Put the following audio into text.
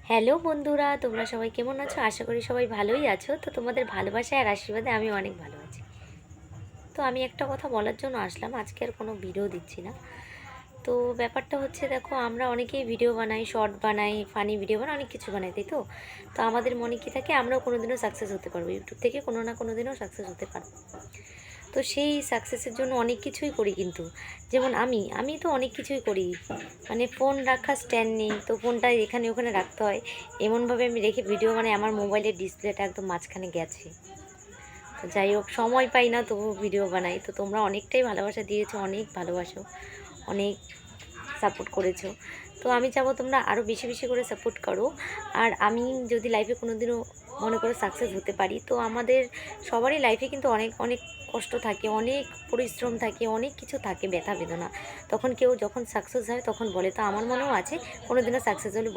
Hello বন্ধুরা, তোমরা সবাই কেমন আছো? আশা করি সবাই ভালোই আছো। তো তোমাদের ভালোবাসায় আর আশীর্বাদে আমি অনেক ভালো আছি। তো আমি একটা কথা বলার জন্য আসলাম, আজকে আর কোনো ভিডিও দিচ্ছি না। তো ব্যাপারটা হচ্ছে, দেখো আমরা অনেকেই ভিডিও বানাই, শর্ট বানাই, ফানি ভিডিও বানাই, অনেক কিছু বানাই, তাই তো? তো আমাদের মনে কি থাকে, আমরাও কোনো দিনও সাকসেস হতে পারবো, ইউটিউব থেকে কোনো না কোনো দিনও সাকসেস হতে পারবো। তো সেই সাকসেসের জন্য অনেক কিছুই করি, কিন্তু যেমন আমি তো অনেক কিছুই করি। মানে ফোন রাখার স্ট্যান্ড নেই, তো ফোনটা এখানে ওখানে রাখতে হয়, এমনভাবে আমি রেখে ভিডিও, মানে আমার মোবাইলের ডিসপ্লেটা একদম মাঝখানে গেছে। তো যাই হোক, সময় পাই না তবু ভিডিও বানাই। তো তোমরা অনেকটাই ভালোবাসা দিয়েছো, অনেক ভালোবাসো, অনেক সাপোর্ট করেছো। তো আমি চাবো তোমরা আরও বেশি বেশি করে সাপোর্ট করো। আর আমি যদি লাইফে কোনো দিনও মনে করো সাকসেস হতে পারি, তো আমাদের সবারই লাইফে কিন্তু অনেক অনেক কষ্ট থাকে, অনেক পরিশ্রম থাকে, অনেক কিছু থাকে, ব্যথা বেদনা। তখন কেউ যখন সাকসেস হয় তখন বলে, তো আমার মনেও আছে কোনো দিনও সাকসেস হলে